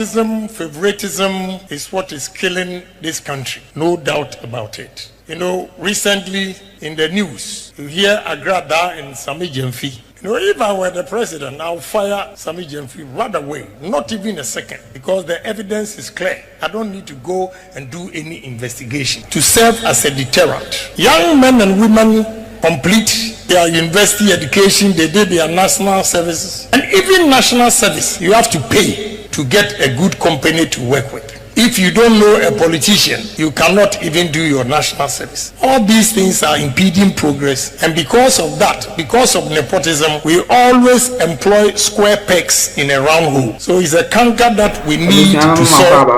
Favoritism is what is killing this country, no doubt about it. You know, recently in the news, you hear Agrada and Sammy Gyamfi. You know, if I were the president, I'll fire Sammy Gyamfi right away, not even a second, because the evidence is clear. I don't need to go and do any investigation to serve as a deterrent. Young men and women complete their university education, they did their national services, and even national service, you have to pay to get a good company to work with. If you don't know a politician, you cannot even do your national service. All these things are impeding progress, and because of that, because of nepotism, we always employ square pegs in a round hole. So it's a canker that we need to solve.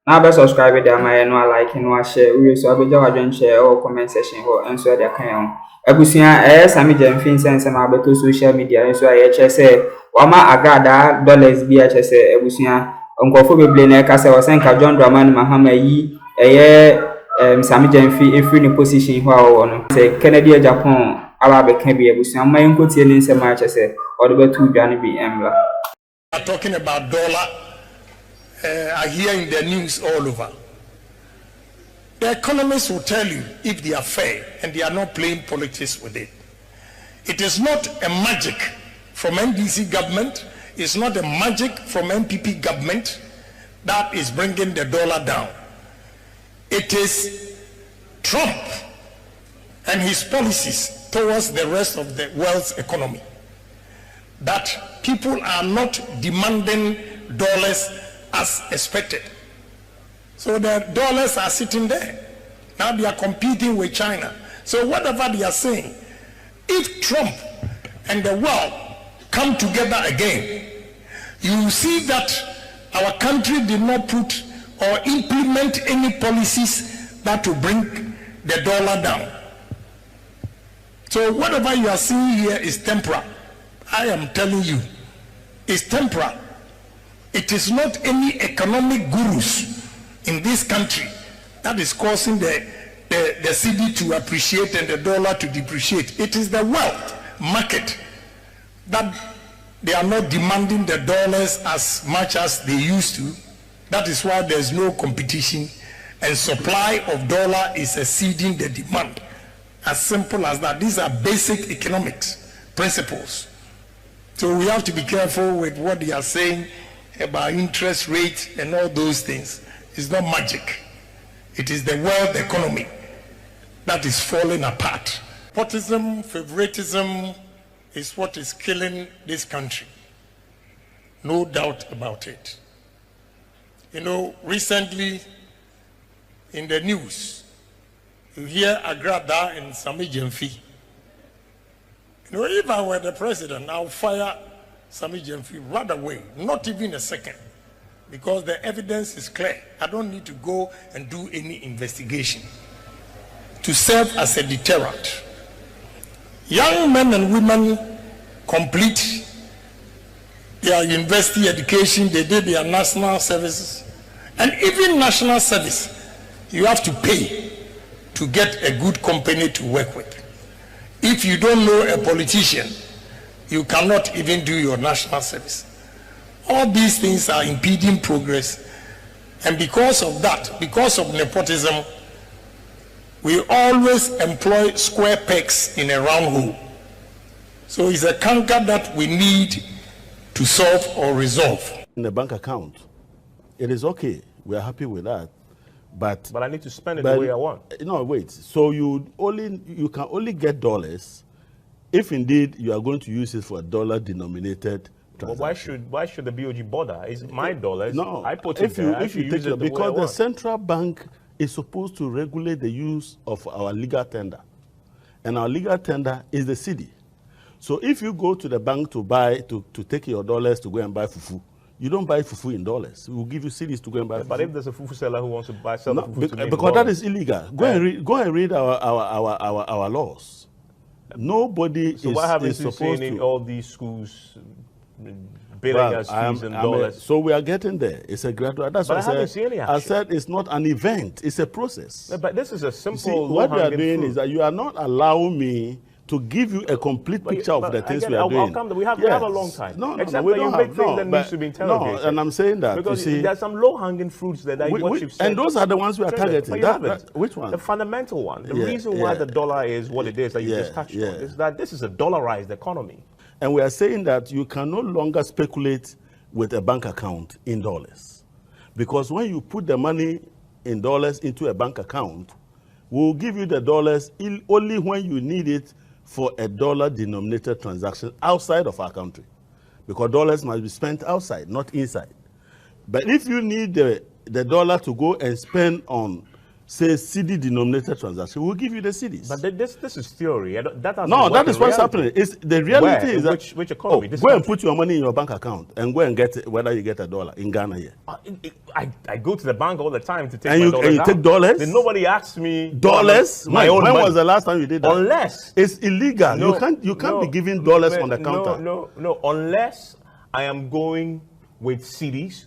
Now be subscribe to my no like no share we so abeja share or comment section ho enso dey kan ho abusia Sammy Gyamfi sense ma beto social media enso aye che say wama agrada dollars bi che say abusia nkofo beble na ka say osenka John Dramani Mahama yi Sammy Gyamfi every ni position ho awo no say Kennedy Agyapong aba be kan bi abusia ma enkotie ni sense ma che say o de betu dwane bi emla. Talking about dollar, I hear in the news all over. The economists will tell you if they are fair and they are not playing politics with it. It is not a magic from NDC government. It's not a magic from MPP government that is bringing the dollar down. It is Trump and his policies towards the rest of the world's economy that people are not demanding dollars as expected. So the dollars are sitting there. Now they are competing with China. So whatever they are saying, if Trump and the world come together again, you will see that our country did not put or implement any policies that will bring the dollar down. So whatever you are seeing here is temporal. I am telling you, it's temporal. It is not any economic gurus in this country that is causing the cedi to appreciate and the dollar to depreciate. It is the world market that they are not demanding the dollars as much as they used to. That is why there's no competition and supply of dollar is exceeding the demand. As simple as that. These are basic economics principles. So we have to be careful with what they are saying about interest rates and all those things. It's not magic. It is the world economy that is falling apart. Nepotism, favoritism is what is killing this country. No doubt about it. You know, recently in the news, you hear Agrada and Sammy Gyamfi. You know, if I were the president, I'll fire Sammy Gyamfi right away, not even a second, because the evidence is clear. I don't need to go and do any investigation to serve as a deterrent. Young men and women complete their university education, they did their national services, and even national service, you have to pay to get a good company to work with. If you don't know a politician, you cannot even do your national service. All these things are impeding progress, and because of that, because of nepotism, we always employ square pegs in a round hole. So it's a canker that we need to solve or resolve. In the bank account, it is okay. We are happy with that. But I need to spend it the way I want. No, wait. So you can only get dollars if indeed you are going to use it for a dollar-denominated transaction. Why should the BOG bother? It's my dollars. No, I put it there. If you take it, because the central bank is supposed to regulate the use of our legal tender, and our legal tender is the cedi. So if you go to the bank to buy to take your dollars to go and buy fufu, you don't buy fufu in dollars. We will give you cedis to go and buy fufu. But if there's a fufu seller who wants to sell the fufu to me because that is illegal. Go and read our laws. Nobody so is why haven't supposed you seen in all these schools billing us fees in dollars? So we are getting there. It's a gradual. That's what I said it's not an event. It's a process. But this is a simple. See, what you are doing is that you are not allowing me to give you a complete picture of the things we are doing. We have a long time. No, except we that don't you make things that needs to be interrogated. No, and I'm saying that because you see, there's some low-hanging fruits that you've said. and those are the ones we are targeting. Which one? The fundamental one. The reason why the dollar is what it is that you just touched on is that this is a dollarized economy. And we are saying that you can no longer speculate with a bank account in dollars. Because when you put the money in dollars into a bank account, we'll give you the dollars only when you need it for a dollar-denominated transaction outside of our country. Because dollars must be spent outside, not inside. But if you need the dollar to go and spend on, say, CD-denominated transaction, we'll give you the CDs. But this is theory. That is what's happening. The reality is that which economy? Go and put your money in your bank account and go and get it, whether you get a dollar in Ghana here. I go to the bank all the time to take my dollars. And you take dollars? Then nobody asks me dollars. When was the last time you did that? Unless it's illegal. You can't be giving dollars on the counter. No. Unless I am going with CDs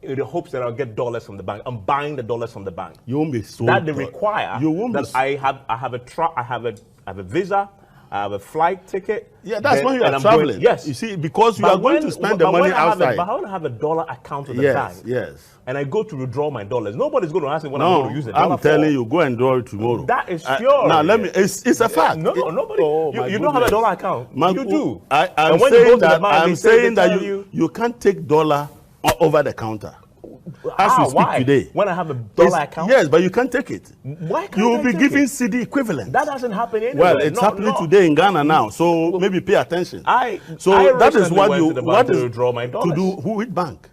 in the hopes that I'll get dollars from the bank. I'm buying the dollars from the bank. You won't be so. That they require. You won't that I have a visa. I have a flight ticket. Yeah, that's when you are traveling. Yes. You see, because you are going to spend the money outside. But when I have a dollar account with the bank, and I go to withdraw my dollars, nobody's going to ask me what I'm going to use the dollar for. I'm telling you, go and draw it tomorrow. That is theory. Now, it's a fact. Nobody. You don't have a dollar account. You do. I'm saying that you can't take dollar over the counter. As we speak today. When I have a dollar account? Yes, but you can't take it. Why can't you will be giving CD equivalent. That doesn't happen anywhere. Well, it's happening today in Ghana now, so maybe pay attention. That is what you to withdraw my dollars. To do. Which bank?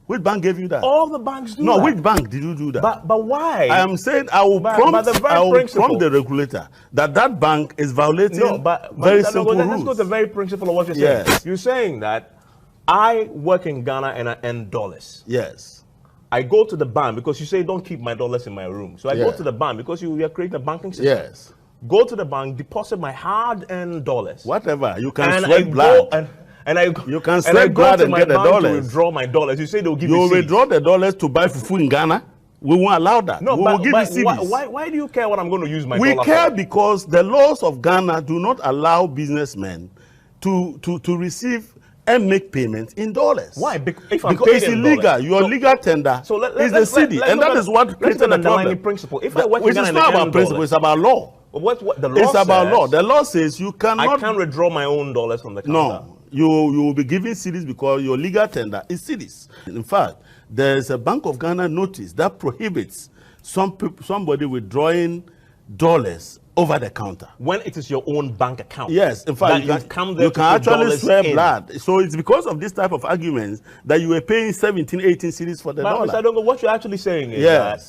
Which bank gave you that? All the banks do that. No, which bank did you do that? But why? I am saying I will prompt the regulator that bank is violating very simple rules. Let's go to the very principle of what you're saying. Yes. You're saying that I work in Ghana and I earn dollars. Yes. I go to the bank because you say don't keep my dollars in my room. So I go to the bank because you are creating a banking system. Yes. Go to the bank, deposit my hard-earned dollars. Whatever. You can sweat blood. You can sweat blood and get the dollars. To withdraw my dollars. You say they'll give you. You withdraw the dollars to buy fufu in Ghana. We won't allow that. No, we will give you CDs. Why do you care what I'm going to use my dollar for? We care because the laws of Ghana do not allow businessmen to receive and make payments in dollars. Why? Because it's illegal. Your legal tender is the CD, and that is what created the problem. Principle. If I work which is not about principle, it's about law. What the law it's says, about law. The law says you cannot. I can't withdraw my own dollars from the counter. No, you will be giving CDs because your legal tender is CDs. In fact, there is a Bank of Ghana notice that prohibits somebody withdrawing dollars over the counter. When it is your own bank account. Yes, in fact, you can actually swear blood. So it's because of this type of arguments that you were paying 17, 18 cedis for the dollar. Mr. Adongo, what you're actually saying is that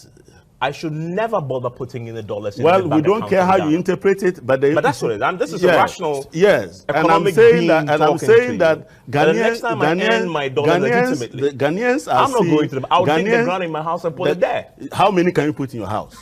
I should never bother putting in the dollars in the bank account. Well, we don't care how you interpret it, but that's what it is. And this is a rational and I'm saying that the next time I earn my dollars legitimately, Ghanaians are I'm not going to them. I'll take the ground in my house and put it there. How many can you put in your house?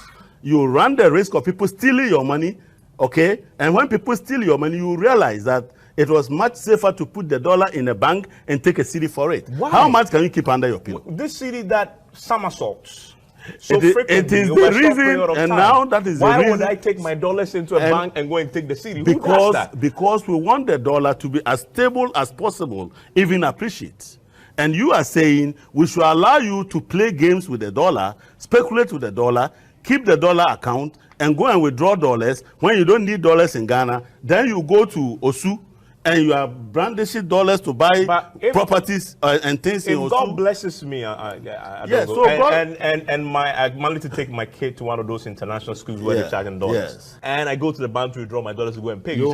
You run the risk of people stealing your money, okay? And when people steal your money, you realize that it was much safer to put the dollar in a bank and take a CD for it. Why? How much can you keep under your pillow? This CD that somersaults so frequently. It is the reason, and now that is the reason. Why would I take my dollars into a bank and go and take the CD? Because, who does that? Because we want the dollar to be as stable as possible, even appreciate. And you are saying we should allow you to play games with the dollar, speculate with the dollar, keep the dollar account and go and withdraw dollars when you don't need dollars in Ghana. Then you go to Osu and you are brandishing dollars to buy properties and things in Osu. If God blesses me, yes, so I managed to take my kid to one of those international schools where they charge in dollars, and I go to the bank to withdraw my dollars to go and pay. You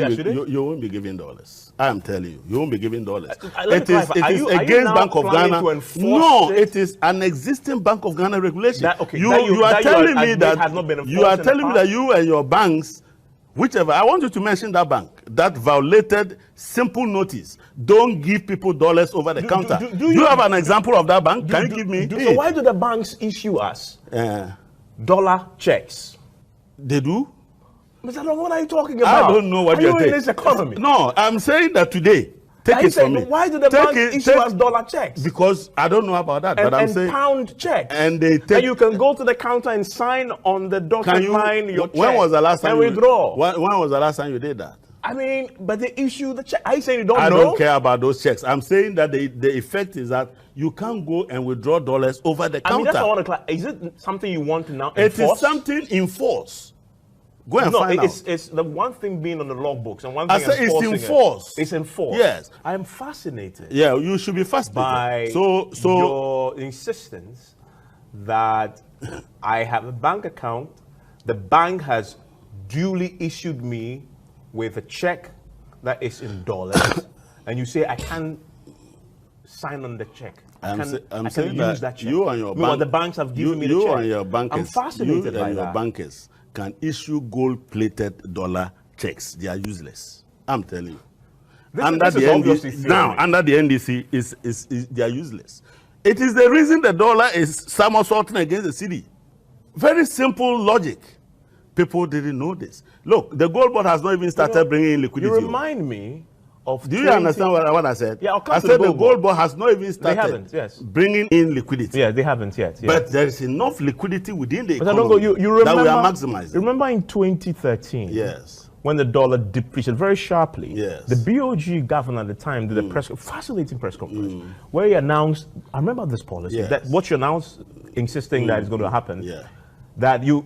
won't be giving dollars. I am telling you, you won't be giving dollars. It is against Bank of Ghana. No, it is an existing Bank of Ghana regulation. You are telling me that you and your banks, whichever, I want you to mention that bank that violated simple notice. Don't give people dollars over the counter. Do you have an example of that bank? Can you give me? So why do the banks issue us dollar checks? They do? Mr. Adongo, what are you talking about? I don't know what you're saying. In this economy? No, I'm saying that today. Take it from me. Why do the banks issue us dollar checks? Because I don't know about that, but I'm saying pound checks. And they take. And you can go to the counter and sign on the dotted line your check. When was the last time and withdraw? When was the last time you did that? I mean, but they issue the check. I say you don't know. I don't care about those checks. I'm saying that the effect is that you can't go and withdraw dollars over the counter. I mean, that's what I want to Is it something you want to now enforce? It is something in force. Go and find out. It's the one thing being on the logbooks and one thing it's enforced. It's enforced. Yes. I am fascinated. Yeah, you should be fascinated. By your insistence that I have a bank account, the bank has duly issued me with a check that is in dollars, and you say I can't sign on the check. I'm saying use that check. You and your bank, the banks have given me the check. You and your bankers, I'm fascinated by your bankers can issue gold-plated dollar checks. They are useless. I'm telling you. Under the NDC, they are useless. It is the reason the dollar is somersaulting against the cedi. Very simple logic. People didn't know this. Look, the gold board has not even started bringing in liquidity. You remind me of. Do you understand what I said? Yeah, I said the gold board has not even started bringing in liquidity. Yeah, they haven't yet. Yes. But there is enough liquidity within the but economy you remember, that we are maximizing. Remember in 2013? Yes. When the dollar depreciated very sharply, yes. The BOG governor at the time did a fascinating press conference where he announced, I remember this policy, that what you announced, insisting that it's going to happen. Yeah. That you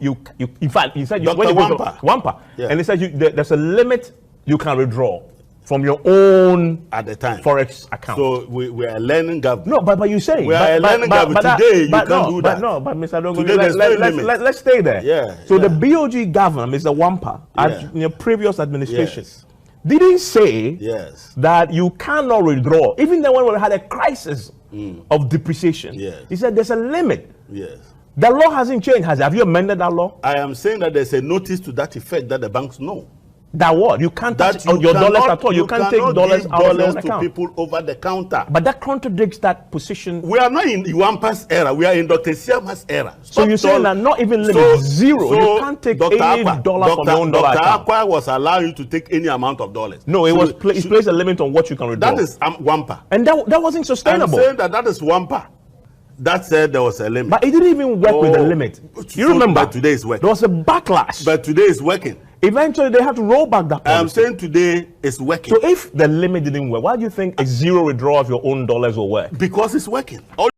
in fact, he said, Wampa. Yeah. And he said there's a limit you can withdraw from your own at the time forex account. So we are learning government. No, but you're saying we are learning government today. You can't do that. But Mr. Adongo, let's stay there. Yeah. So the BOG governor, Mr. Wampa, in the previous administration, didn't say that you cannot withdraw, even then when we had a crisis of depreciation. Yes. He said there's a limit. Yes. The law hasn't changed. Have you amended that law? I am saying that there's a notice to that effect that the banks know. That what? You can't touch your dollars at all. You can't take dollars out of your account. To people over the counter. But that contradicts that position. We are not in Iwampa's era. We are in Dr. Siama's era. So you're saying that not even limit zero. You can't take any dollar from your own dollar account. Dr. Aqua was allowing you to take any amount of dollars. No, it placed a limit on what you can withdraw. That is Wampa. And that wasn't sustainable. I'm saying that is Wampa. That said there was a limit. But it didn't even work with the limit. You remember? But today is working. There was a backlash. But today is working. Eventually, they had to roll back that policy. I'm saying today it's working. So if the limit didn't work, why do you think a zero withdrawal of your own dollars will work? Because it's working.